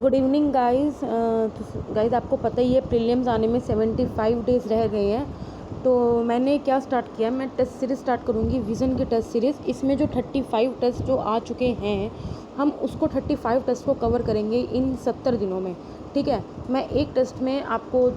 Good evening guys. Guys आपको पता ही है प्रीलिम्स आने में 75 डेज़ रह गए हैं। तो मैंने क्या स्टार्ट किया, मैं टेस्ट सीरीज़ स्टार्ट करूँगी, विज़न की टेस्ट सीरीज़। इसमें जो 35 टेस्ट जो आ चुके हैं, हम उसको 35 टेस्ट को कवर करेंगे इन 70 दिनों में। ठीक है, मैं एक टेस्ट में आपको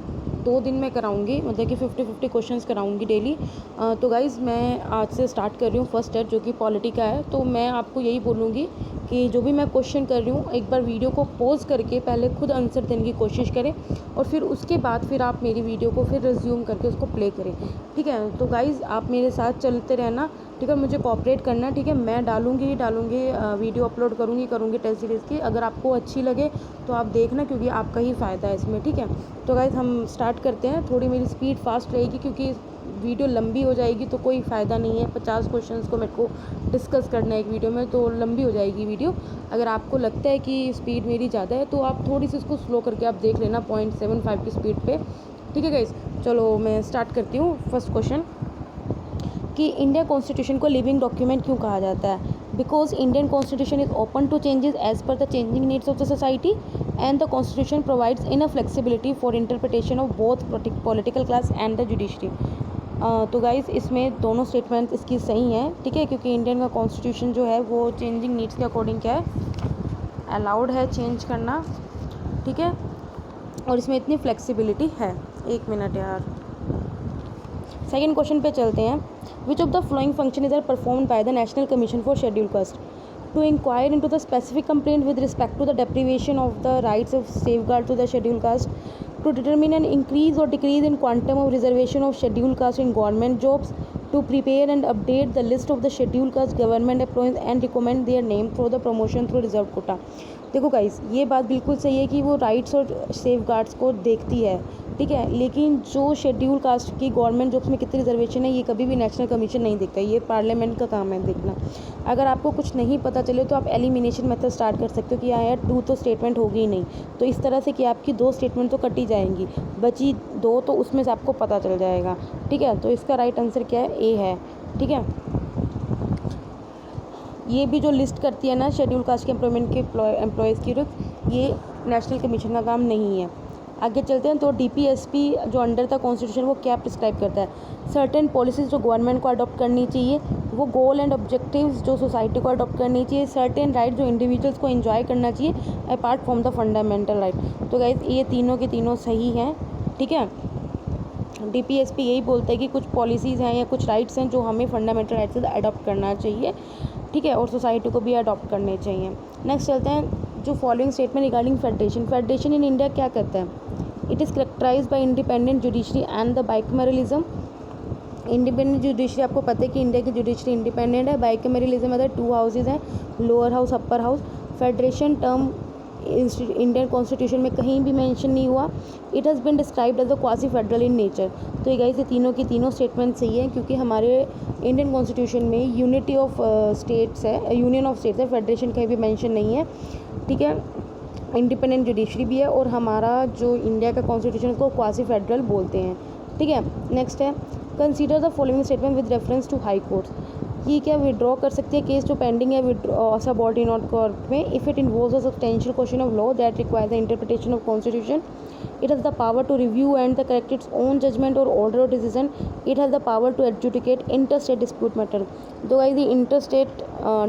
2 दिन में कराऊंगी, मतलब कि 50-50 क्वेश्चंस कराऊंगी डेली। तो गाइज़ मैं आज से स्टार्ट कर रही हूँ फर्स्ट टेस्ट, जो कि पॉलिटी का है। तो मैं आपको यही बोलूँगी कि जो भी मैं क्वेश्चन कर रही हूँ, एक बार वीडियो को पॉज करके पहले खुद आंसर देने की कोशिश करें, और फिर उसके बाद फिर आप मेरी वीडियो को फिर रिज्यूम करके उसको प्ले करें। ठीक है, तो गाइज़ आप मेरे साथ चलते रहना, ठीक है, मुझे कोऑपरेट करना। ठीक है, मैं डालूँगी वीडियो अपलोड करूँगी टेस्ट सीरीज़ की। अगर आपको अच्छी लगे तो आप देखना, क्योंकि आपका ही फ़ायदा है इसमें। ठीक है, तो गाइज़ हम स्टार्ट करते हैं। थोड़ी मेरी स्पीड फास्ट रहेगी, क्योंकि वीडियो लंबी हो जाएगी तो कोई फ़ायदा नहीं है। 50 क्वेश्चंस को मेरे को डिस्कस करना है एक वीडियो में, तो लंबी हो जाएगी वीडियो। अगर आपको लगता है कि स्पीड मेरी ज़्यादा है तो आप थोड़ी सी इसको स्लो करके आप देख लेना 0.75 की स्पीड पे। ठीक है गाइस, चलो मैं स्टार्ट करती हूँ। फर्स्ट क्वेश्चन कि इंडिया कॉन्स्टिट्यूशन को लिविंग डॉक्यूमेंट क्यों कहा जाता है? Because Indian constitution is open to changes as per the changing needs of the society, and the constitution provides enough flexibility for interpretation of both political class and the judiciary. तो guys इसमें दोनों statement इसकी सही हैं। ठीक है, क्योंकि Indian का कॉन्स्टिट्यूशन जो है वो चेंजिंग नीड्स के अकॉर्डिंग क्या है, अलाउड है चेंज करना। ठीक है, और इसमें इतनी फ्लेक्सिबिलिटी है। एक मिनट यार, सेकेंड क्वेश्चन पे चलते हैं। Which of the following function is are performed by the National Commission for schedule caste to inquire into the specific complaint with respect to the deprivation of the rights of safeguard to the scheduled caste, to determine an increase or decrease in quantum of reservation of scheduled caste in government jobs, to prepare and update the list of the scheduled caste government employees and recommend their name for the promotion through reserved quota। देखो guys, ये बात बिल्कुल सही है कि वो rights और safe guards को देखती है। ठीक है, लेकिन जो शेड्यूल कास्ट की गवर्नमेंट जॉब्स में कितनी रिजर्वेशन है, ये कभी भी नेशनल कमीशन नहीं देखता, ये पार्लियामेंट का काम है देखना। अगर आपको कुछ नहीं पता चले तो आप एलिमिनेशन मेथड स्टार्ट कर सकते हो कि हाँ यार 2 तो स्टेटमेंट होगी ही नहीं, तो इस तरह से कि आपकी 2 स्टेटमेंट तो कटी जाएंगी, बची 2 तो उसमें से आपको पता चल जाएगा। ठीक है, तो इसका राइट आंसर क्या है, ए है। ठीक है, ये भी जो लिस्ट करती है ना शेड्यूल कास्ट के एम्प्लॉयमेंट के एम्प्लॉयज़ की, ये नेशनल कमीशन का काम नहीं है। आगे चलते हैं। तो डीपीएसपी जो अंडर था कॉन्स्टिट्यूशन, वो क्या प्रिस्क्राइब करता है? सर्टेन पॉलिसीज़ जो गवर्नमेंट को अडॉप्ट करनी चाहिए, वो गोल एंड ऑब्जेक्टिव्स जो सोसाइटी को अडॉप्ट करनी चाहिए, सर्टेन राइट जो इंडिविजुअल्स को एंजॉय करना चाहिए apart from the fundamental right. तो गाइस ये तीनों के तीनों सही हैं। ठीक है, डीपीएसपी यही बोलता है कि कुछ पॉलिसीज़ हैं या कुछ राइट्स हैं जो हमें फंडामेंटल राइट्स से अडॉप्ट करना चाहिए। ठीक है, और सोसाइटी को भी अडॉप्ट करने चाहिए। नेक्स्ट चलते हैं। जो following statement regarding federation in India क्या कहता है? It is characterise by independent judiciary and the bicameralism. Independent judiciary, आपको पता है कि इंडिया की जुडिशरी इंडिपेंडेंट है। बाइकमेरलिज्म मतलब 2 हाउसेज हैं, lower house upper house. Federation term Indian constitution में कहीं भी मेंशन नहीं हुआ। It has been described as a quasi federal in nature. तो ये गाइस ये तीनों की तीनों स्टेटमेंट सही है, क्योंकि हमारे इंडियन कॉन्स्टिट्यूशन में यूनिटी ऑफ स्टेट्स है, यूनियन ऑफ स्टेट्स है, फेडरेशन कहीं भी मेंशन नहीं है। ठीक है, इंडिपेंडेंट जुडिशरी भी है, और हमारा जो इंडिया का कॉन्स्टिट्यूशन उसको क्वासी फेडरल बोलते हैं। ठीक है, नेक्स्ट है। Consider the following statement with reference to high courts. ये क्या विड्रॉ कर सकती है केस जो पेंडिंग है सबऑर्डिनेट कोर्ट में, if it involves a substantial question of law that requires the interpretation of constitution. It has the power to review and the correct its own judgment और order और decision. It has the power to adjudicate inter state dispute matter. तो guys ये inter state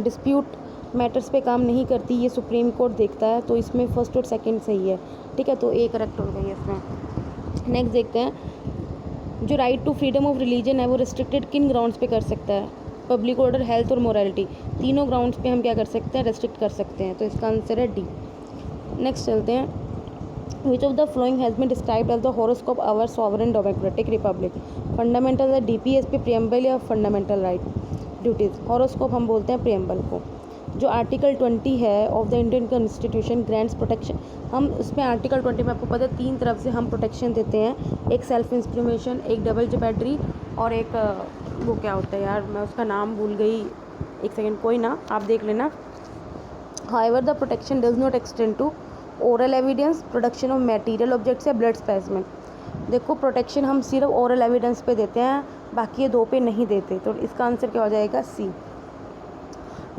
dispute matters पे काम नहीं करती, ये supreme court देखता है। तो इसमें फर्स्ट और सेकंड सही है। ठीक है, तो ए करेक्ट हो गई इसमें। नेक्स्ट देखते हैं। जो right to freedom of religion है वो रिस्ट्रिक्टेड किन ग्राउंड्स पे कर सकता है? पब्लिक ऑर्डर, हेल्थ और मोरालिटी, तीनों ग्राउंड्स पे हम क्या कर सकते हैं, रेस्ट्रिक्ट कर सकते हैं। तो इसका आंसर है डी। नेक्स्ट चलते हैं। Which of the following has been described as the horoscope our sovereign democratic republic? Fundamental है डीपीएसपी, प्रियम्बल या फंडामेंटल राइट ड्यूटीज़? हॉरोस्कोप हम बोलते हैं प्रियम्बल को। जो आर्टिकल 20 है of the Indian constitution grants protection, हम उसमें आर्टिकल 20 में आपको पता है 3 तरफ से हम प्रोटेक्शन देते हैं। एक सेल्फ इंस्प्रीमेशन, एक डबल जेपेड्री, और एक वो क्या होता है यार, मैं उसका नाम भूल गई, एक सेकेंड, कोई ना, आप देख लेना। However the protection does not extend to oral evidence, production of material objects या ब्लड स्पेसिमेन। देखो प्रोटेक्शन हम सिर्फ ओरल एविडेंस पे देते हैं, बाकी ये 2 पे नहीं देते। तो इसका आंसर क्या हो जाएगा, सी।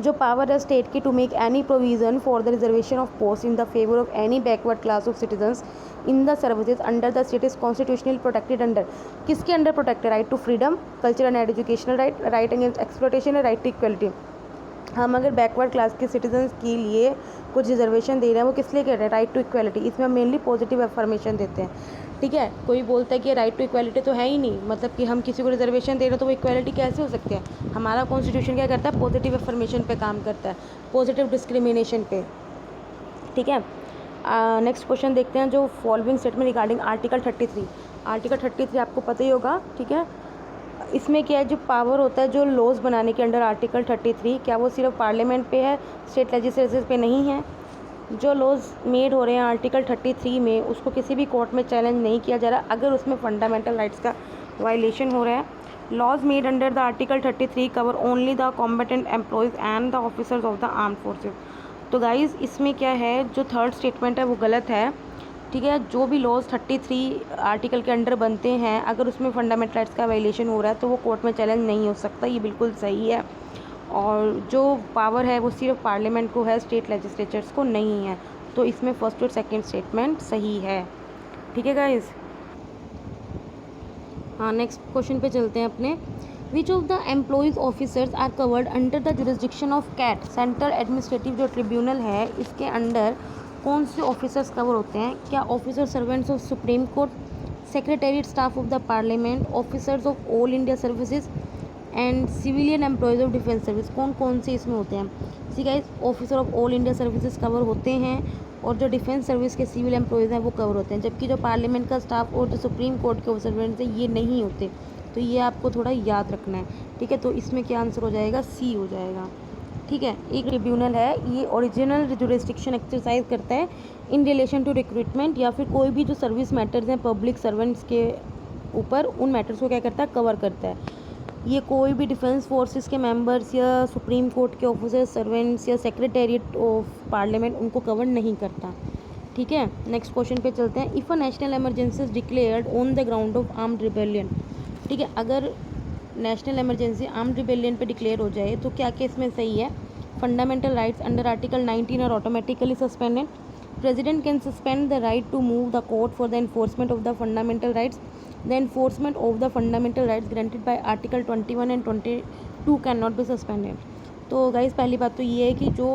जो पावर है स्टेट की to make any provision for the reservation of post in the favour of any backward class of citizens in the services under the state is constitutionally protected under, किसके under protected? Right to freedom, cultural and educational right, right against exploitation, right to equality. हम अगर backward class के citizens के लिए कुछ reservation दे रहे हैं वो किस लिए कर रहे हैं? Right to equality. इसमें हम मेनली पॉजिटिव अफर्मेशन देते हैं, ठीक है। कोई बोलता है कि राइट टू इक्वलिटी तो है ही नहीं, मतलब कि हम किसी को रिजर्वेशन दे रहे हैं तो वो इक्वलिटी कैसे हो सकती है? हमारा कॉन्स्टिट्यूशन क्या करता है? पॉजिटिव अफर्मेशन पे काम करता है, पॉजिटिव डिस्क्रिमिनेशन पे, ठीक है। नेक्स्ट क्वेश्चन देखते हैं, जो following statement regarding article 33। Article 33 आपको पता ही होगा, ठीक है। इसमें क्या है, जो पावर होता है जो लॉज बनाने के अंडर आर्टिकल 33, क्या वो सिर्फ पार्लियामेंट पे है, स्टेट लेजिस्लेचर पे नहीं है? जो लॉज मेड हो रहे हैं आर्टिकल 33 में उसको किसी भी कोर्ट में चैलेंज नहीं किया जा रहा अगर उसमें फंडामेंटल राइट्स का वायलेशन हो रहा है। Laws made under the article 33 cover only the combatant employees and the officers of the armed forces. तो गाइज़ इसमें क्या है, जो थर्ड स्टेटमेंट है वो गलत है, ठीक है। जो भी लॉज 33 आर्टिकल के अंडर बनते हैं अगर उसमें फंडामेंटल राइट्स का वायलेशन हो रहा है तो वो कोर्ट में चैलेंज नहीं हो सकता, ये बिल्कुल सही है। और जो पावर है वो सिर्फ पार्लियामेंट को है, स्टेट लेजिस्लेचर्स को नहीं है। तो इसमें फर्स्ट और सेकंड स्टेटमेंट सही है, ठीक है गाइज। हाँ, नेक्स्ट क्वेश्चन पे चलते हैं अपने। Which of the employees officers are covered under the jurisdiction of CAT, central administrative जो ट्रिब्यूनल है इसके अंडर कौन से ऑफिसर्स कवर होते हैं? क्या officer servants of supreme court, secretariat staff of the parliament, officers of all India services and civilian employees of defence service, कौन कौन से इसमें होते हैं? See guys, officer of all India services cover होते हैं और जो डिफेंस सर्विस के सिविल एम्प्लॉयज़ हैं वो कवर होते हैं, जबकि जो पार्लियामेंट का स्टाफ और जो सुप्रीम कोर्ट के ऑब्जर्वेंट्स हैं ये नहीं होते। तो ये आपको थोड़ा याद रखना है, ठीक है। तो इसमें क्या आंसर हो जाएगा? सी हो जाएगा, ठीक है। एक ट्रिब्यूनल है, ये ओरिजिनल जुरिस्डिक्शन एक्सरसाइज करता है इन रिलेशन टू रिक्रूटमेंट या फिर कोई भी जो सर्विस मैटर्स हैं पब्लिक सर्वेंट्स के ऊपर, उन मैटर्स को क्या करता है? कवर करता है। ये कोई भी डिफेंस फोर्सेस के मेंबर्स या सुप्रीम कोर्ट के ऑफिसर सर्वेंट्स या सेक्रेटेरिएट ऑफ पार्लियामेंट उनको कवर नहीं करता, ठीक है। नेक्स्ट क्वेश्चन पे चलते हैं। If a national emergency is declared on the ground of armed rebellion, ठीक है। अगर नेशनल इमरजेंसी आर्म्ड रिबेलियन पे डिक्लेयर हो जाए तो क्या केस में सही है? Fundamental rights under article 19 are automatically suspended, president can suspend the right to move the court for the enforcement of the fundamental rights, the enforcement of the fundamental rights granted by article 21 and 22 can not be suspended. तो guys पहली बात तो ये है कि जो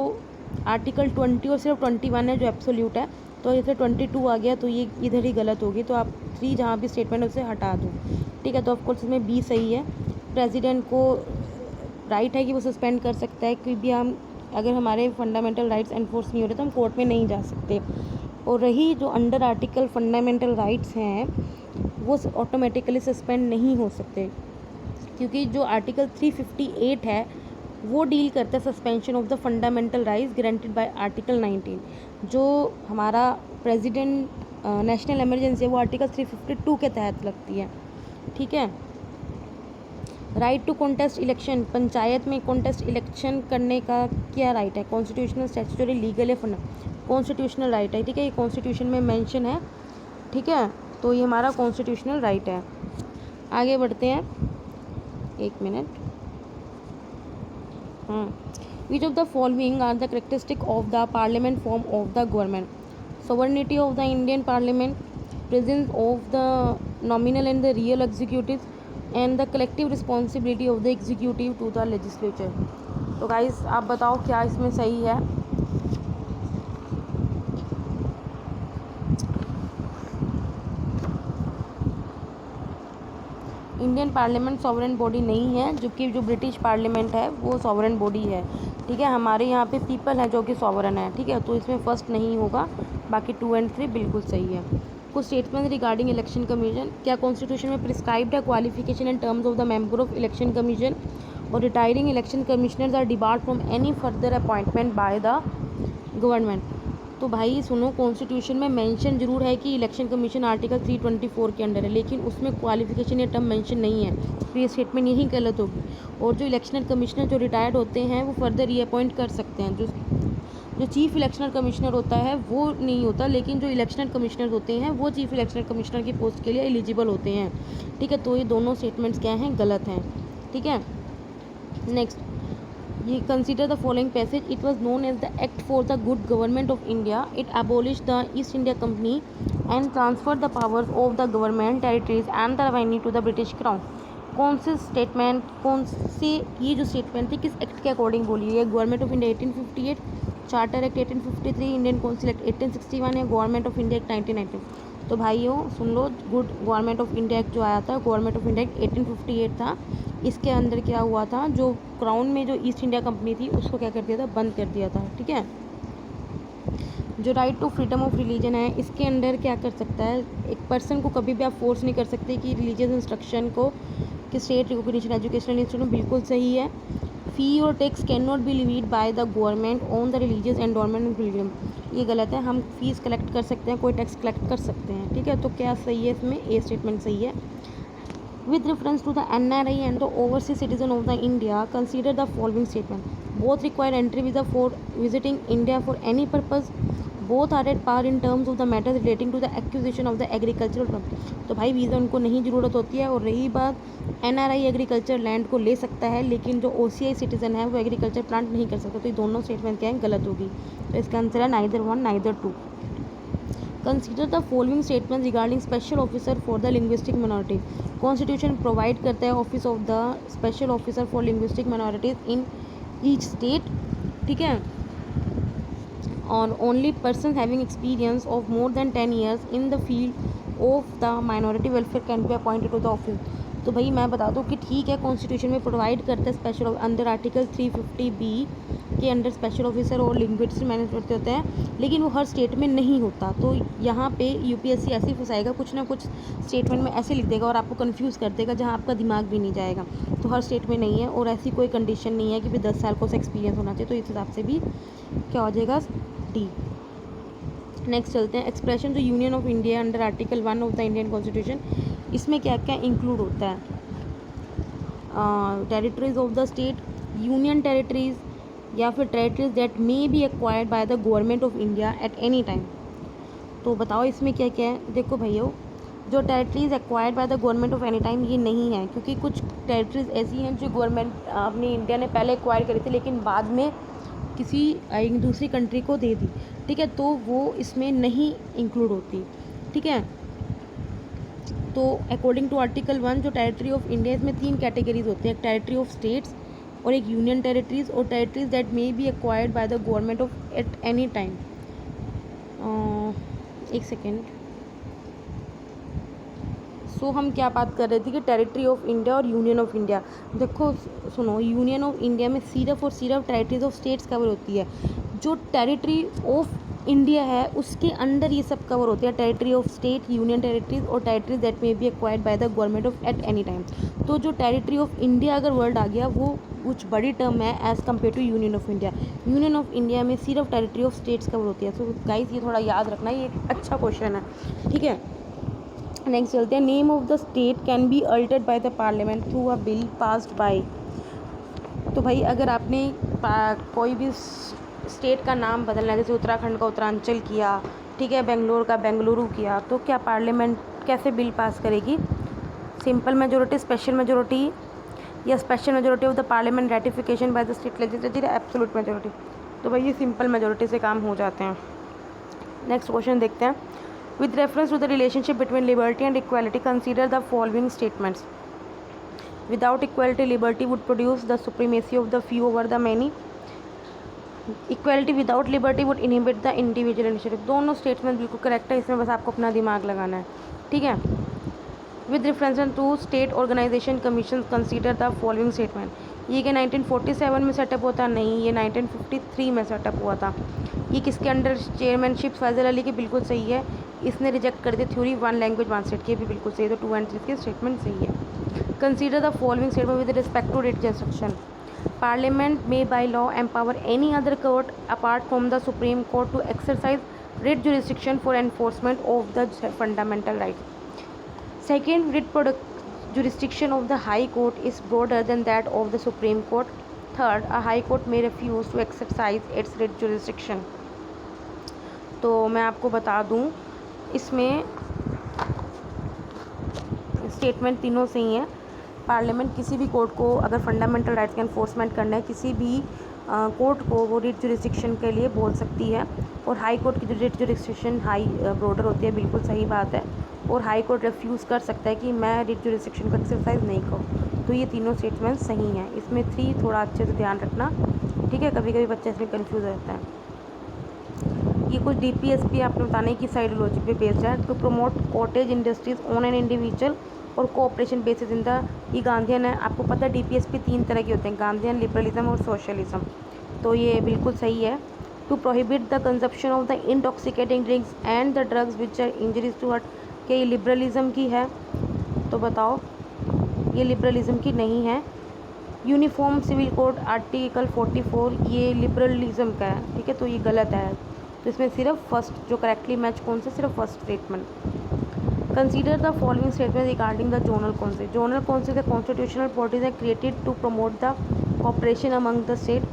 article 20 और सिर्फ 21 है जो एब्सोल्यूट है, तो जैसे 22 आ गया तो ये इधर ही गलत होगी, तो आप 3 जहाँ भी स्टेटमेंट उसे हटा दो, ठीक है। तो ऑफकोर्स इसमें बी सही है। प्रेसिडेंट को राइट है कि वो सस्पेंड कर सकता है, कोई भी हम अगर हमारे फंडामेंटल राइट्स एनफोर्स नहीं हो रहे तो हम कोर्ट में नहीं जा सकते। और रही जो अंडर आर्टिकल फंडामेंटल राइट्स हैं वो ऑटोमेटिकली सस्पेंड नहीं हो सकते, क्योंकि जो आर्टिकल 358 है वो डील करता है suspension of the fundamental rights granted by article 19। जो हमारा प्रेसिडेंट नेशनल इमरजेंसी है वो आर्टिकल 352 के तहत लगती है, ठीक है। Right to contest election, panchayat में कॉन्टेस्ट इलेक्शन करने का क्या राइट है? कॉन्स्टिट्यूशनल, स्टैट्यूटरी, लीगल या फंडा? कॉन्स्टिट्यूशनल राइट है, ठीक है। ये कॉन्स्टिट्यूशन में मेंशन है, ठीक है। तो ये हमारा कॉन्स्टिट्यूशनल राइट है। आगे बढ़ते हैं, एक minute. Which of the following are the characteristic of the parliament form of the government? Sovereignty of the Indian parliament, presence of the nominal and the real executive and the collective responsibility of the executive to the legislature. तो guys आप बताओ क्या इसमें सही है? Indian parliament sovereign body नहीं है, जबकि जो ब्रिटिश पार्लियामेंट है वो सॉवरेन बॉडी है, ठीक है। हमारे यहाँ पे पीपल है जो कि सॉवरेन है, ठीक है। तो इसमें फर्स्ट नहीं होगा, बाकी 2 और 3 बिल्कुल सही है। कुछ स्टेटमेंट रिगार्डिंग इलेक्शन कमीशन, क्या कॉन्स्टिट्यूशन में प्रिस्क्राइब्ड है qualification and terms of the member of election commission और retiring election commissioners are debarred from any further appointment by the government? तो भाई सुनो, कॉन्स्टिट्यूशन में मेंशन जरूर है कि इलेक्शन कमीशन आर्टिकल 324 के अंडर है, लेकिन उसमें क्वालिफिकेशन या टर्म मेंशन नहीं है, तो ये स्टेटमेंट यही गलत होगी। और जो इलेक्शनल कमिश्नर जो रिटायर्ड होते हैं वो फर्दर रीअपॉइंट कर सकते हैं। जो चीफ इलेक्शनल कमिश्नर होता है वो नहीं होता, लेकिन जो इलेक्शनल कमिश्नर होते हैं वो चीफ इलेक्शनल कमिश्नर की पोस्ट के लिए एलिजिबल होते हैं, ठीक है। तो ये दोनों स्टेटमेंट्स क्या हैं? गलत हैं, ठीक है। नेक्स्ट, ये consider the following passage, it was known as the act for the good government of India, it abolish the East India company and transfer the powers of the government territories and the revenue to the British crown. कौन से statement, कौन से ये जो statement थी किस act के according बोली है? Government of India 1858, charter act 1853, Indian council act 1861 या गवर्नमेंट ऑफ इंडिया एक्ट 1919? तो भाइयों सुन लो, good government of India act जो आया था, गवर्नमेंट ऑफ इंडिया एक्ट 1858 था। इसके अंदर क्या हुआ था, जो क्राउन में जो ईस्ट इंडिया कंपनी थी उसको क्या कर दिया था, बंद कर दिया था। ठीक है। जो right to freedom of religion है, इसके अंदर क्या कर सकता है, एक पर्सन को कभी भी आप फोर्स नहीं कर सकते कि रिलीजियस इंस्ट्रक्शन को कि स्टेट रिकॉग्निशन एजुकेशनल इंस्टीट्यूट बिल्कुल सही है। फी और tax can not be levied by the government on the religious endowment and pilgrim, ये गलत है। हम फीस कलेक्ट कर सकते हैं, कोई टैक्स कलेक्ट कर सकते हैं। ठीक है, तो क्या सही है इसमें? ए स्टेटमेंट सही है। With reference to the NRI and the overseas citizen of the India, consider the following statement. Both require entry visa for visiting India for any purpose. Both are at par in terms of the matters relating to the acquisition of the agricultural property. तो भाई visa उनको नहीं ज़रूरत होती है। और रही बात NRI एग्रीकल्चर लैंड को ले सकता है, लेकिन जो OCI सिटीज़न है वो एग्रीकल्चर प्लांट नहीं कर सकता। तो ये दोनों स्टेटमेंट क्या है, गलत होगी। तो इसका आंसर है neither one neither two. Consider the following statement regarding special officer for the linguistic minority. Constitution provide करता है office of the special officer for linguistic minorities in each state. ठीक है। और only person having experience of more than 10 years in the field of the minority welfare can be appointed to the office. तो भाई मैं बता दूं कि ठीक है, कॉन्स्टिट्यूशन में प्रोवाइड करता है स्पेशल अंडर आर्टिकल 350B के अंडर स्पेशल ऑफिसर और लिंग्विस्टिक मैनेजमेंट होते हैं, लेकिन वो हर स्टेट में नहीं होता। तो यहाँ पे UPSC ऐसे ही फंसाएगा, कुछ ना कुछ स्टेटमेंट में ऐसे लिख देगा और आपको कंफ्यूज कर देगा जहाँ आपका दिमाग भी नहीं जाएगा। तो हर स्टेट में नहीं है, और ऐसी कोई कंडीशन नहीं है कि भाई 10 साल को एक्सपीरियंस होना चाहिए। तो इस हिसाब से भी क्या हो जाएगा, डी। नेक्स्ट चलते हैं, एक्सप्रेशन जो union of India under article 1 of the Indian constitution, इसमें क्या क्या इंक्लूड होता है? Territories of the state, union territories, या फिर territories that may be acquired by the government of India at any time. तो बताओ इसमें क्या क्या है? देखो भैया, जो territories acquired by the government of any time ये नहीं है, क्योंकि कुछ टेरिटरीज ऐसी हैं जो गवर्नमेंट अपनी इंडिया ने पहले एक्वायर करी थी, लेकिन बाद में किसी एक दूसरी कंट्री को दे दी। ठीक है, तो वो इसमें नहीं इंक्लूड होती। ठीक है। तो अकॉर्डिंग टू आर्टिकल 1 जो टेरिटरी ऑफ इंडिया, इसमें 3 कैटेगरीज होती हैं, एक टेरिटरी ऑफ स्टेट्स और एक यूनियन टेरिटरीज और territories that may be acquired by the government of at any time. एक सेकेंड। सो हम क्या बात कर रहे थे कि टेरिटरी ऑफ इंडिया और यूनियन ऑफ इंडिया। देखो सुनो, यूनियन ऑफ इंडिया में सिर्फ और सिर्फ टेरिटरीज ऑफ स्टेट्स कवर होती है। जो टेरिटरी ऑफ इंडिया है उसके अंडर ये सब कवर होते हैं, territory of state, union territories और territories that may be acquired by the government of at any time. तो जो टेरिटरी ऑफ इंडिया अगर वर्ड आ गया वो कुछ बड़ी टर्म है as compare to union of India. Union of India में सिर्फ टेरिटरी ऑफ स्टेट्स कवर होती है। सो गाइस ये थोड़ा याद रखना, ये एक अच्छा क्वेश्चन है। ठीक है। नेक्स्ट चलते हैं, name of the state can be altered by the parliament through a bill passed by. तो भाई अगर आपने कोई भी स्टेट का नाम बदलना है, जैसे उत्तराखंड का उत्तरांचल किया, ठीक है, बेंगलोर का बेंगलुरु किया, तो क्या पार्लियामेंट कैसे बिल पास करेगी? सिंपल मेजोरिटी, स्पेशल मेजोरिटी, या special majority of the parliament ratification by the state legislature, absolute majority. तो भाई ये सिंपल मेजोरिटी से काम हो जाते हैं। नेक्स्ट क्वेश्चन देखते हैं, with reference to the relationship between liberty and equality consider the following statements. Without equality liberty would produce the supremacy of the few over the many. Equality without liberty would inhibit the individual initiative. दोनों statement बिल्कुल correct है, इसमें बस आपको अपना दिमाग लगाना है। ठीक है। With reference to state organisation commission consider the following statement. ये कि 1947 में सेटअप होता, नहीं, ये 1953 में सेटअप हुआ था। ये किसके अंडर चेयरमैनशिप? फैजल अली की, बिल्कुल सही है। इसने रिजेक्ट कर दिया थ्योरी 1 लैंग्वेज 1 स्टेट की, भी बिल्कुल सही है। तो 2 एंड 3 के स्टेटमेंट सही है। Consider the following statement with respect to writ justification. Parliament may by law empower any other court apart from the Supreme Court to exercise writ jurisdiction for enforcement of the fundamental rights. Second, jurisdiction of the High Court is broader than that of the Supreme Court. Third, a High Court may refuse to exercise its writ jurisdiction. तो मैं आपको बता दूं, इसमें statement तीनों सही हैं। Parliament किसी भी कोर्ट को अगर फंडामेंटल राइट्स का इन्फोर्समेंट करना है, किसी भी कोर्ट को वो रिट जुरिस्डिक्शन के लिए बोल सकती है। और हाई कोर्ट की जो रिट जुरिस्डिक्शन हाई ब्रॉडर होती है, बिल्कुल सही बात है। और हाई कोर्ट रिफ्यूज़ कर सकता है कि मैं रिट जुरिस्डिक्शन का एक्सरसाइज नहीं करूँ। तो ये तीनों स्टेटमेंट्स सही हैं। इसमें 3 थोड़ा अच्छे से ध्यान रखना, ठीक है, कभी कभी बच्चा इसमें कन्फ्यूज़ रहता है। ये कुछ DPSP आपने बताने की साइडोलॉजी पे बेस्ड है। To promote cottage industries on an individual or cooperation basis in the, ये गांधीयन है। आपको पता है DPSP 3 तरह के होते हैं, गांधीयन, लिबरलिज्म और सोशलिज्म। तो ये बिल्कुल सही है। To prohibit the consumption of the intoxicating drinks and the drugs which are injuries to heart, क्या ये लिबरलिज्म की है? तो बताओ, ये लिबरलिज्म की नहीं है। यूनिफॉर्म सिविल कोड आर्टिकल 44 ये लिबरलिज्म का है, ठीक है, तो ये गलत है। तो इसमें सिर्फ फर्स्ट जो करेक्टली मैच कौन सा, सिर्फ first statement. Consider the following statement regarding the zonal council. Zonal council the constitutional bodies है created to promote the cooperation among the state.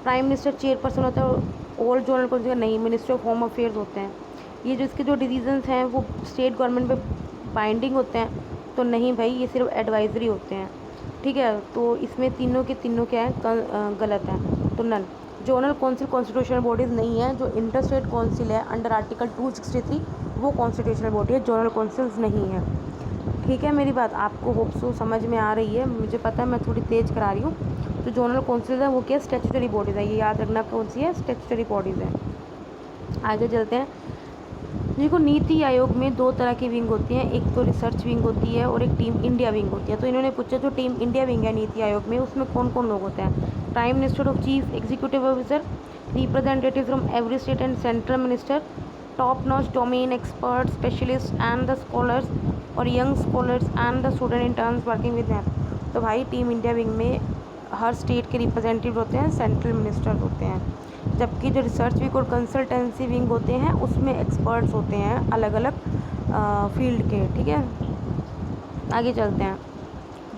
Prime minister chairperson होता है। ऑल जोनल काउंसिल का नहीं, minister of home affairs होते हैं। ये जो इसके जो डिसीजंस हैं वो स्टेट गवर्नमेंट पे बाइंडिंग होते हैं, तो नहीं भाई, ये सिर्फ एडवाइजरी होते हैं, ठीक है। तो इसमें तीनों के तीनों क्या है, गलत है, तो none. Zonal council constitutional bodies नहीं है। जो इंटर स्टेट काउंसिल है अंडर आर्टिकल 263 वो कॉन्स्टिट्यूशनल बॉडी है, जोनल काउंसिल्स नहीं है, ठीक है। मेरी बात आपको होप सो समझ में आ रही है, मुझे पता है मैं थोड़ी तेज़ करा रही हूँ। जो जोनल काउंसिल है वो क्या, स्टैट्यूटरी बॉडीज़ है, ये याद रखना कौन सी है, स्टैट्यूटरी बॉडीज़ है। आगे चलते हैं। देखो, नीति आयोग में 2 तरह की विंग होती हैं, एक तो रिसर्च विंग होती है और एक टीम इंडिया विंग होती है। तो इन्होंने पूछा जो टीम इंडिया विंग है नीति आयोग में, उसमें कौन कौन लोग होते हैं? Prime minister of chief executive officer, representative from every state and central minister, top notch domain expert, specialist and the scholars और young scholars and the student interns working with them. तो भाई टीम इंडिया विंग में हर state के representative होते हैं, central minister होते हैं। जबकि जो रिसर्च विंग और कंसल्टेंसी विंग होते हैं उसमें एक्सपर्ट्स होते हैं अलग अलग फील्ड के, ठीक है। आगे चलते हैं।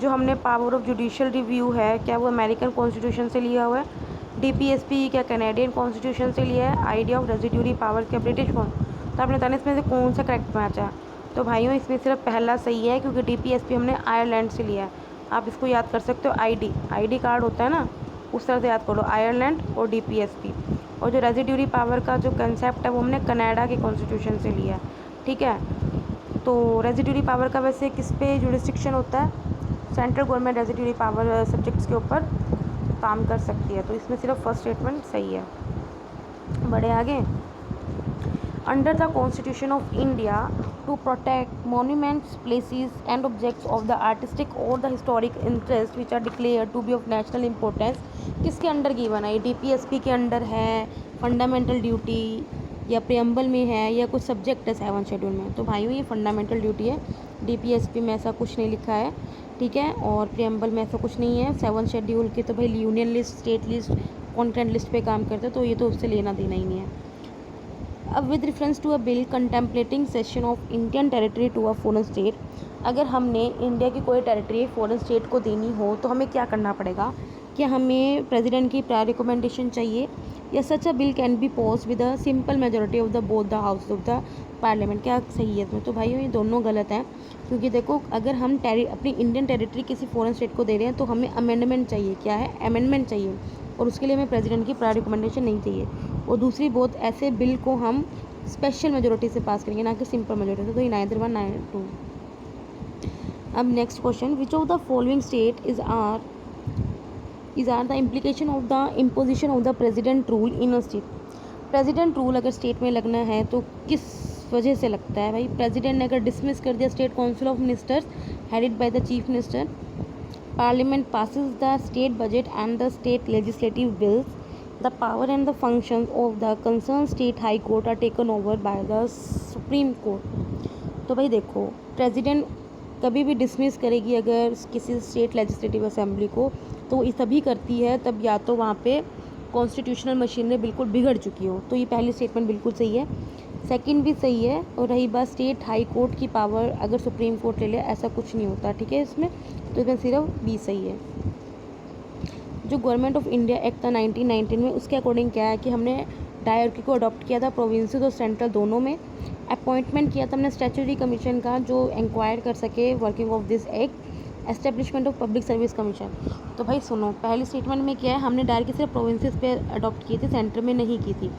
जो हमने पावर ऑफ जुडिशियल रिव्यू है, क्या वो अमेरिकन कॉन्स्टिट्यूशन से लिया हुआ है? DPSP क्या कैनेडियन कॉन्स्टिट्यूशन से लिया है? आइडिया ऑफ रेजिड्यूरी पावर क्या ब्रिटिश कौन? तो आपने बताना इसमें से कौन सा करेक्ट मैच है। तो भाइयों इसमें सिर्फ पहला सही है, क्योंकि DPSP हमने आयरलैंड से लिया है। आप इसको याद कर सकते हो, ID कार्ड होता है ना, उस तरह से याद करो, आयरलैंड और DPSP। और जो रेजिड्यूरी पावर का जो कंसेप्ट है वो हमने कनाडा के कॉन्स्टिट्यूशन से लिया है, ठीक है। तो रेजिड्यूरी पावर का वैसे किस पे जुरिस्डिक्शन होता है? Central government residuary power subjects के ऊपर काम कर सकती है। तो इसमें सिर्फ फर्स्ट स्टेटमेंट सही है। बढ़े आगे। Under the constitution of India to protect monuments, places and objects of the artistic और the historic interest which are declare to be of national importance, किसके अंडर गिवन है? DPSP के अंडर है, fundamental duty, या preamble में है, या कुछ सब्जेक्ट है 7 शेड्यूल में? तो भाइयों ये फंडामेंटल ड्यूटी है। DPSP में ऐसा कुछ नहीं लिखा है, ठीक है, और प्रियम्बल में ऐसा कुछ नहीं है। 7 शेड्यूल के तो भाई union list, state list, content list पे काम करते हैं, तो ये तो उससे लेना देना ही नहीं है। अब with reference to a bill contemplating cession of Indian territory to a foreign state, अगर हमने इंडिया की कोई टेरिटरी फॉरेन स्टेट को देनी हो तो हमें क्या करना पड़ेगा? क्या हमें प्रेसिडेंट की प्रायर रिकमेंडेशन चाहिए, या such a bill can be post with a simple majority of the both the house of the parliament? क्या सही है इसमें? तो भाई ये दोनों गलत हैं, क्योंकि देखो अगर हम अपनी इंडियन टेरिटरी किसी फॉरेन स्टेट को दे रहे हैं तो हमें अमेंडमेंट चाहिए। क्या है? अमेंडमेंट चाहिए, और उसके लिए हमें प्रेसिडेंट की प्रायर रिकमेंडेशन नहीं चाहिए। और दूसरी बहुत ऐसे बिल को हम स्पेशल मेजोरिटी से पास करेंगे, ना कि सिंपल मेजोरिटी से। तो ये नाइदर 1 नाइदर 2। अब next question, which of the following state is are the implication of the imposition of the president rule in a state? President rule अगर स्टेट में लगना है तो किस वजह से लगता है भाई? प्रेसिडेंट ने अगर डिसमिस कर दिया state council of ministers headed by the chief minister, parliament passes the state budget and the state legislative bills, the power and the functions of the concerned state high court are taken over by the supreme court। तो भाई देखो, president कभी भी dismiss करेगी अगर किसी state legislative assembly को, तो ये तभी करती है तब या तो वहाँ पे कॉन्स्टिट्यूशनल मशीनरी बिल्कुल बिगड़ चुकी हो। तो ये पहली स्टेटमेंट बिल्कुल सही है, सेकंड भी सही है। और रही बात स्टेट हाई कोर्ट की पावर अगर सुप्रीम कोर्ट ले ले, ऐसा कुछ नहीं होता, ठीक है इसमें। तो इसमें सिर्फ बी सही है। जो गवर्नमेंट ऑफ इंडिया एक्ट था 1919 में, उसके अकॉर्डिंग क्या है कि हमने डायरकी को अडॉप्ट किया था प्रोविंसेस और सेंट्रल दोनों में। अपॉइंटमेंट किया था हमने स्टैट्यूटरी कमीशन का जो इंक्वायर कर सके working of this act. Establishment of public service commission. तो भाई सुनो, पहली स्टेटमेंट में क्या है, हमने डायरेक्टली सिर्फ प्रोविंसेस पे अडॉप्ट की थी, सेंटर में नहीं की थी।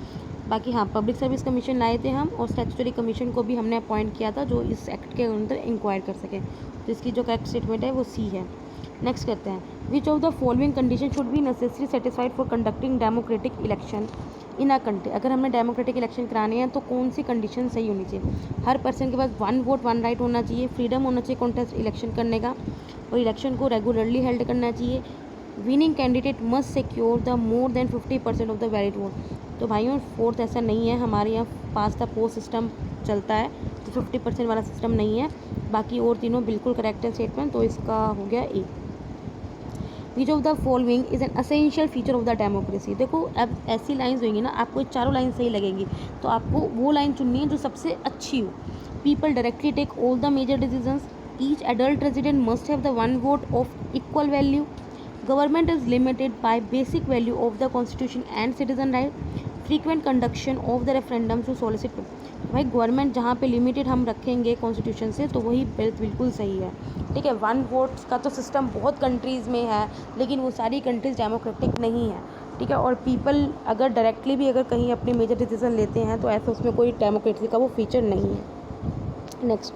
बाकी हाँ, पब्लिक सर्विस कमीशन लाए थे हम, और स्टैट्यूटरी कमीशन को भी हमने अपॉइंट किया था जो इस एक्ट के अंदर इंक्वायर कर सके। तो इसकी जो करेक्ट स्टेटमेंट है वो सी है। नेक्स्ट करते हैं, which of the following condition should be necessary satisfied for conducting democratic election in a country. अगर हमने डेमोक्रेटिक इलेक्शन कराने हैं तो कौन सी कंडीशन सही होनी चाहिए? हर पर्सन के पास 1 वोट 1 राइट होना चाहिए, फ्रीडम होना चाहिए कॉन्टेस्ट इलेक्शन करने का, और इलेक्शन को रेगुलरली हेल्ड करना चाहिए। Winning candidate must secure the more than 50% of the valid vote. तो भाइयों, फोर्थ ऐसा नहीं है, हमारे यहाँ पास द पोस्ट सिस्टम चलता है, तो 50% वाला सिस्टम नहीं है। बाकी और तीनों बिल्कुल करेक्ट है स्टेटमेंट, तो इसका हो गया A. Which of the following is an essential feature of the democracy. देखो, अब ऐसी लाइन्स होंगी ना, आपको चारों लाइन सही लगेंगी, तो आपको वो लाइन चुननी है जो सबसे अच्छी हो। People directly take all the major decisions, each adult resident must have the 1 vote of equal value, government is limited by basic value of the constitution and citizen right, frequent conduction of the referendum to solicit. भाई government जहाँ पे limited हम रखेंगे constitution से, तो वही बिल्कुल सही है। ठीक है, 1 वोट का तो सिस्टम बहुत कंट्रीज़ में है, लेकिन वो सारी कंट्रीज़ डेमोक्रेटिक नहीं है। ठीक है, और पीपल अगर डायरेक्टली भी अगर कहीं अपने मेजर डिसीजन लेते हैं तो ऐसा उसमें कोई डेमोक्रेसी का वो फीचर नहीं है। नेक्स्ट,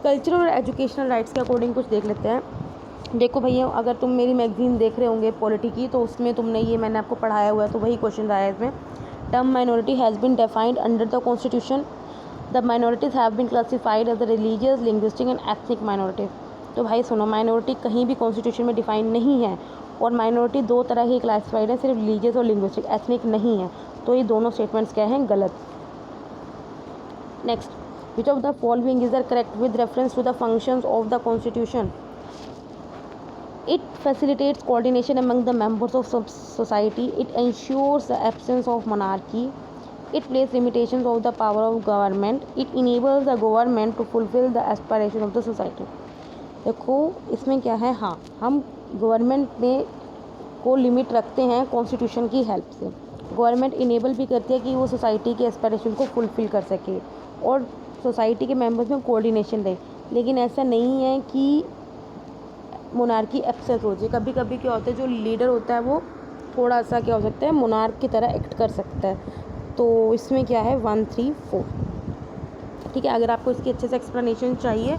कल्चरल और एजुकेशनल राइट्स के अकॉर्डिंग कुछ देख लेते हैं। देखो भैया, अगर तुम मेरी मैगजीन देख रहे होंगे पॉलिटी की, तो उसमें तुमने ये मैंने आपको पढ़ाया हुआ है, तो वही क्वेश्चन आया है इसमें। Term minority has been defined under the constitution, the minorities have been classified as the religious, linguistic and ethnic minority. तो भाई सुनो, माइनॉरिटी कहीं भी कॉन्स्टिट्यूशन में डिफाइन नहीं है, और माइनॉरिटी 2 तरह की क्लासिफाइड है, सिर्फ रिलीजियस और लिंग्विस्टिक, एथनिक नहीं है। तो ये दोनों स्टेटमेंट्स क्या हैं? गलत। Next, which of the following is the correct with reference to the functions of the constitution? It facilitates coordination among the members of society. It ensures the absence of monarchy. It places limitations of the power of government. It enables the government to fulfill the aspiration of the society. देखो इसमें क्या है, हाँ, हम government में को limit रखते हैं कॉन्स्टिट्यूशन की हेल्प से। गवर्नमेंट इनेबल भी करती है कि वो सोसाइटी के एस्पिरेशन को फुलफ़िल कर सके और सोसाइटी के मेंबर्स में कोऑर्डिनेशन रहे। लेकिन ऐसा नहीं है कि मोनार्की एब्सेंट हो जाए। कभी कभी क्या होता है, जो लीडर होता है वो थोड़ा सा क्या हो सकता है, मोनार्क की तरह एक्ट कर सकता है। तो इसमें क्या है, 1, 3, 4। ठीक है, अगर आपको इसकी अच्छे से एक्सप्लेनेशन चाहिए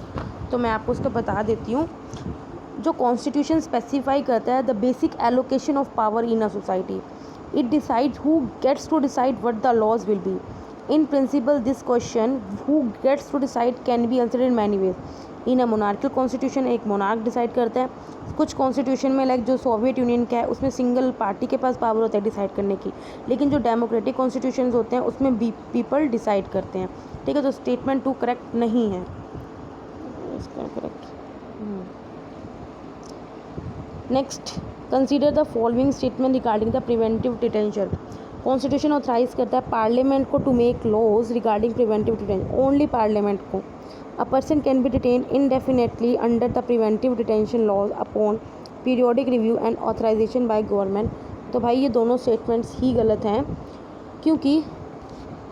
तो मैं आपको उसको बता देती हूँ। जो कॉन्स्टिट्यूशन स्पेसिफाई करता है the basic allocation of power in a society, it decide who gets to decide what the laws will be. In principle this question who gets to decide can be answered in many ways. In a monarchic constitution एक monarch decide करता है। कुछ constitution में like जो Soviet union का है उसमें single party के पास पावर होता है डिसाइड करने की, लेकिन जो डेमोक्रेटिक कॉन्स्टिट्यूशन होते हैं उसमें पीपल डिसाइड करते हैं। ठीक है, तो स्टेटमेंट 2 करेक्ट नहीं है, इसका correct. Next, consider the following statement regarding the preventive detention. Constitution authorise करता है पार्लियामेंट को to make laws regarding preventive detention, only parliament को। A person can be detained indefinitely under the preventive detention laws upon periodic review and authorization by government। तो भाई ये दोनों statements ही गलत हैं, क्योंकि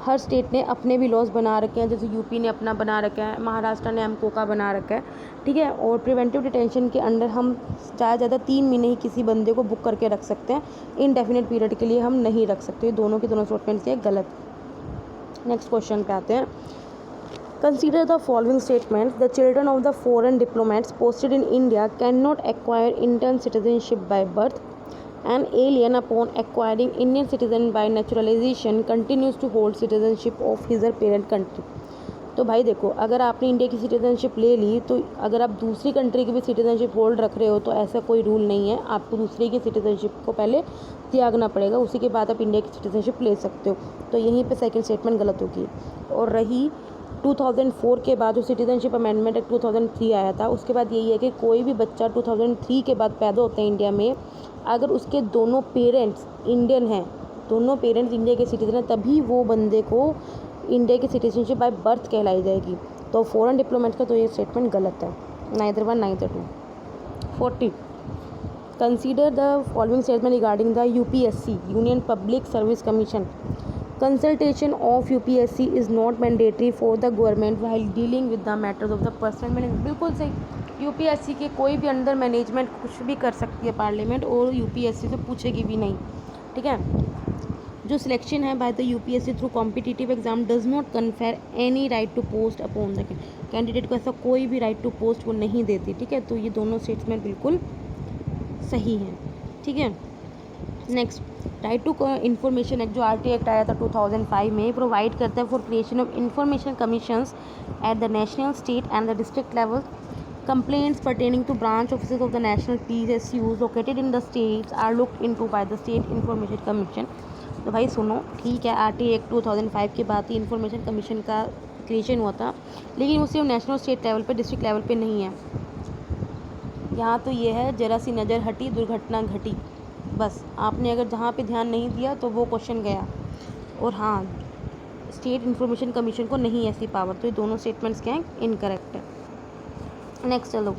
हर स्टेट ने अपने भी लॉज बना रखे हैं। जैसे यूपी ने अपना बना रखा है, महाराष्ट्र ने एमको का बना रखा है। ठीक है, और प्रिवेंटिव डिटेंशन के अंडर हम ज़्यादा 3 महीने ही किसी बंदे को बुक करके रख सकते हैं, इनडेफिनेट पीरियड के लिए हम नहीं रख सकते। दोनों के दोनों स्टेटमेंट्स ये गलत। नेक्स्ट क्वेश्चन पे आते हैं। Consider the following statements. The children of the foreign diplomats posted in India cannot acquire Indian citizenship by birth. An alien upon acquiring Indian citizen by naturalization continues to hold citizenship of his or parent country. तो भाई देखो, अगर आपने India की citizenship ले ली, तो अगर आप दूसरी कंट्री की भी सिटीज़नशिप होल्ड रख रहे हो तो ऐसा कोई रूल नहीं है। आपको दूसरे की सिटीज़नशिप को पहले त्यागना पड़ेगा, उसी के बाद आप इंडिया की सिटीज़नशिप ले सकते हो। तो यहीं पे सेकंड स्टेटमेंट गलत होगी। और रही 2004 के बाद जो सिटीज़नशिप अमेंडमेंट एक्ट 2003 आया था, उसके बाद यही है कि कोई भी बच्चा 2003 के बाद पैदा होता है इंडिया में, अगर उसके दोनों पेरेंट्स इंडियन हैं, दोनों पेरेंट्स इंडिया के सिटीज़न हैं, तभी वो बंदे को इंडिया की सिटीजनशिप बाय बर्थ कहलाई जाएगी। तो फॉरेन डिप्लोमेट का तो ये स्टेटमेंट गलत है, neither 1 neither 2। 40, consider the following statement regarding the UPSC union public service commission. Consultation of UPSC is not mandatory for the government while dealing with the matters of the personal management. बिल्कुल सही, UPSC के कोई भी under management कुछ भी कर सकती है पार्लियामेंट, और यूपीएससी से पूछेगी भी नहीं, ठीक है। जो सिलेक्शन है by the UPSC through competitive exam does not confer any right to post upon the candidate को, ऐसा कोई भी राइट टू पोस्ट वो नहीं देती, ठीक है। तो ये दोनों स्टेटमेंट बिल्कुल सही हैं, ठीक है। Next, right to information act, जो आरटी एक्ट आया था 2005 में, प्रोवाइड करता है for creation of information commissions at the national, state and the district level. Complaints pertaining to branch offices of the national PSUs located in the states are looked into by the State Information Commission। तो भाई सुनो, ठीक है, RT act 2005 के बाद ही information commission का creation हुआ था, लेकिन वो सिर्फ नेशनल, स्टेट लेवल पे, डिस्ट्रिक्ट लेवल पे नहीं है। यहाँ तो ये है जरा सी नज़र हटी दुर्घटना घटी, बस आपने अगर जहाँ पे ध्यान नहीं दिया तो वो क्वेश्चन गया। और हाँ, स्टेट इंफॉर्मेशन कमीशन को नहीं ऐसी पावर, तो ये दोनों स्टेटमेंट्स क्या हैं, इनकरेक्ट है। नेक्स्ट चलो,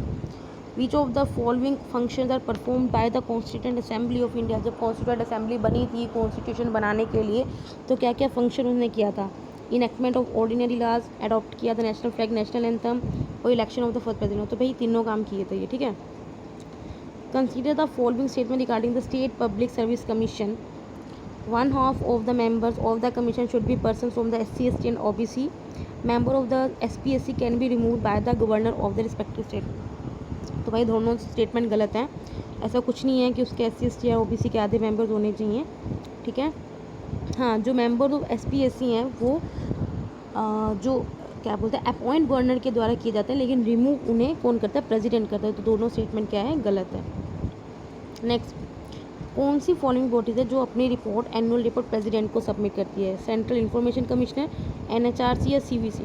which of the following functions are performed by the constituent assembly of India. जब कॉन्स्टिट्यूएंट असेंबली बनी थी कॉन्स्टिट्यूशन बनाने के लिए, तो क्या क्या फंक्शन उन्होंने किया था। Enactment of ordinary laws, adopt किया था नेशनल फ्लैग, नेशनल एंथम, और election of the first president. तो भाई तीनों काम किए थे ये, ठीक है। Consider the following statement regarding the state public service commission. One half of the members of the commission should be persons from the SC, ST and OBC. Member of the SPSC can be removed by the governor of the respective state। तो भाई दोनों statement गलत हैं, ऐसा कुछ नहीं है कि उसके SC, ST या OBC के आधे मेंबर्स होने चाहिए, ठीक है। हाँ, जो मेंबर ऑफ SPSC हैं वो जो क्या बोलते हैं, अपॉइंट गवर्नर के द्वारा किए जाते हैं, लेकिन रिमूव उन्हें कौन करता है, प्रेसिडेंट करता है। तो दोनों स्टेटमेंट क्या है, गलत है। नेक्स्ट, कौन सी फॉलोइंग बॉडीज है जो अपनी रिपोर्ट, एनुअल रिपोर्ट प्रेसिडेंट को सबमिट करती है। सेंट्रल इंफॉर्मेशन कमिश्नर, NHRC या CVC।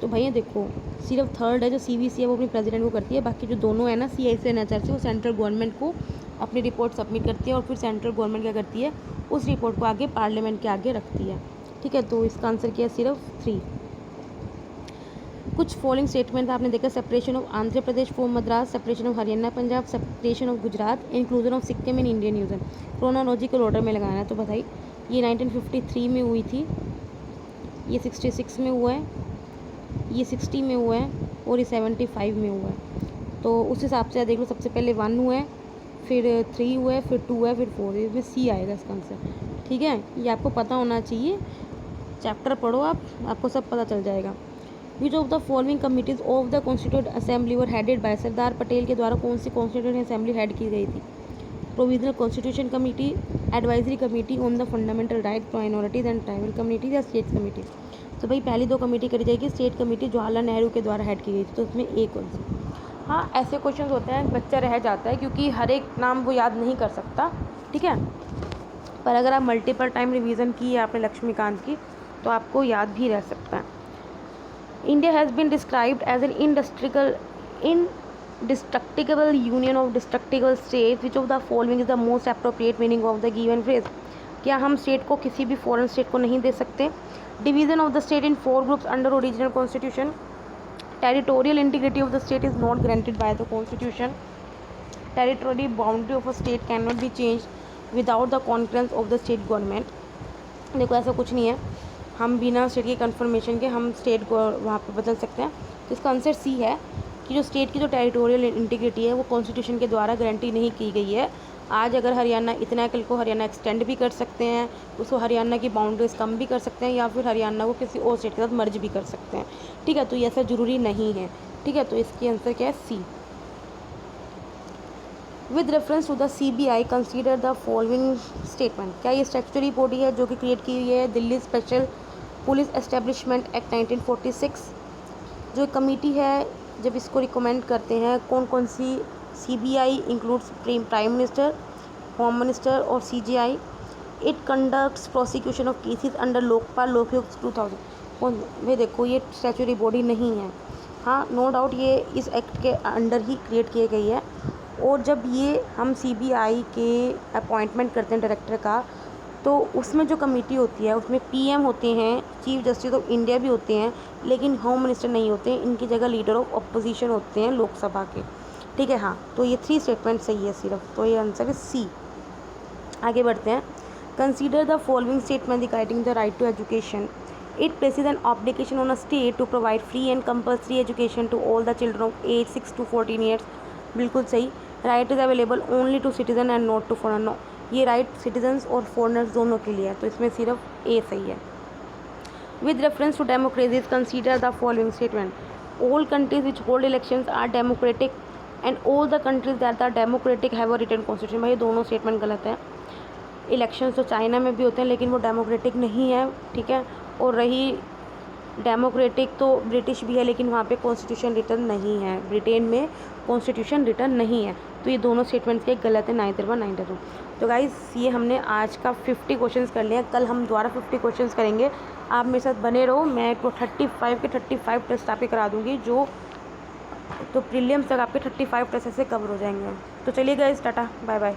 तो भैया देखो, सिर्फ थर्ड है जो CVC है वो अपनी प्रेसिडेंट को करती है, बाकी जो दोनों है ना, CIC NHRC, वो सेंट्रल गवर्नमेंट को अपनी रिपोर्ट सबमिट करती है, और फिर सेंट्रल गवर्नमेंट क्या करती है, उस रिपोर्ट को आगे पार्लियामेंट के आगे रखती है, ठीक है। तो इसका आंसर क्या है, सिर्फ 3। कुछ फॉलोइंग स्टेटमेंट आपने देखा, separation of Andhra Pradesh from Madras, separation of Haryana Punjab, separation of Gujarat, inclusion of Sikkim in Indian union. Chronological order में लगाना है। तो बताइए, ये 1953 में हुई थी, ये 66 में हुआ है, ये 60 में हुआ है, और ये 75 में हुआ है। तो उस हिसाब से देख लो, सबसे पहले 1 हुआ है, फिर 3 हुआ है, फिर 2 है, फिर 4 है, इसमें C आएगा इसका आंसर, ठीक है। ये आपको पता होना चाहिए, चैप्टर पढ़ो आप, आपको सब पता चल जाएगा। Which of the following committees of the constituent assembly were headed by, Sardar Patel के द्वारा कौन सी कॉन्स्टिट्यूंट असेंबली हेड की गई थी। Provisional constitution committee, advisory committee on the fundamental right minorities and tribal communities, या स्टेट कमेटी। तो भाई पहली 2 कमेटी करी जाएगी, स्टेट कमेटी जवाहरलाल नेहरू के द्वारा हेड की गई थी। तो इसमें एक कौन सी। हाँ, ऐसे क्वेश्चन होते हैं, बच्चा रह जाता है क्योंकि हर एक नाम वो याद नहीं कर सकता, ठीक है। पर अगर आप मल्टीपल टाइम रिवीजन की है आपने लक्ष्मीकांत की, तो आपको याद भी रह सकता है। India has been described as an indestructible union of destructible states. Which of the following is the most appropriate meaning of the given phrase? क्या हम स्टेट को किसी भी फॉरेन स्टेट को नहीं दे सकते। Division of the state in 4 groups under original constitution. Territorial integrity of the state is not granted by the constitution. Territory boundary of a state can not be change without the conference of the state government. देखो ऐसा कुछ नहीं है, हम बिना state की conformation के हम स्टेट को वहाँ पे बदल सकते हैं। तो इसका आंसर C है कि जो स्टेट की जो टेरिटोरियल इंटीग्रिटी है वो कॉन्स्टिट्यूशन के द्वारा गारंटी नहीं की गई है। आज अगर हरियाणा इतना है, कल को हरियाणा एक्सटेंड भी कर सकते हैं, उसको हरियाणा की बाउंड्रीज कम भी कर सकते हैं, या फिर हरियाणा को किसी और स्टेट के साथ मर्ज भी कर सकते हैं, ठीक है। तो ये ऐसा ज़रूरी नहीं है, ठीक है। तो इसकी आंसर क्या है, C। With reference to the CBI consider the following statement. क्या ये स्टैट्यूटरी बॉडी है जो कि क्रिएट की हुई है, Delhi special police establishment act 1946। जो कमेटी है जब इसको रिकमेंड करते हैं, कौन कौन सी, CBI includes prime minister, home minister और CGI। It conducts prosecution of cases under Lokpal Lokayukta 2000। कौन भाई, देखो ये स्टैट्यूटरी बॉडी नहीं है, हाँ नो डाउट ये इस एक्ट के अंडर ही क्रिएट की गई है। और जब ये हम CBI के अपॉइंटमेंट करते हैं डायरेक्टर का, तो उसमें जो कमेटी होती है उसमें PM होते हैं, चीफ जस्टिस ऑफ इंडिया भी होते हैं, लेकिन होम मिनिस्टर नहीं होते हैं, इनकी जगह लीडर ऑफ अपोजिशन होते हैं लोकसभा के, ठीक है। हाँ, तो ये 3 स्टेटमेंट सही है सिर्फ, तो ये आंसर है C। आगे बढ़ते हैं। Consider the following statement regarding the right to education. It places an obligation on a state to provide free and compulsory education to all the children of age 6 to 14 years. बिल्कुल सही. Right is available only to citizen and not to foreigner. No, ये right citizens और foreigners दोनों के लिए है, तो इसमें सिर्फ ए सही है. With reference to democracy consider the following statement. All countries which hold elections are democratic and all the countries that are democratic have a written constitution. भाई दोनों स्टेटमेंट गलत है. इलेक्शंस तो चाइना में भी होते हैं लेकिन वो डेमोक्रेटिक नहीं है, ठीक है. और रही डेमोक्रेटिक तो ब्रिटिश भी है लेकिन वहाँ पे कॉन्स्टिट्यूशन रिटर्न नहीं है. ब्रिटेन में कॉन्स्टिट्यूशन रिटर्न नहीं है. तो ये दोनों स्टेटमेंट्स के गलत है, नाइदर वन नाइदर टू. तो गाइस ये हमने आज का 50 क्वेश्चंस कर लिए हैं. कल हम दोबारा 50 क्वेश्चंस करेंगे. आप मेरे साथ बने रहो. मैं तो 35 के 35 टेस्ट आपके करा दूँगी, जो तो प्रीलिम्स तक आपके 35 टेस्ट से कवर हो जाएंगे. तो चलिए गाइस, टाटा बाय बाय.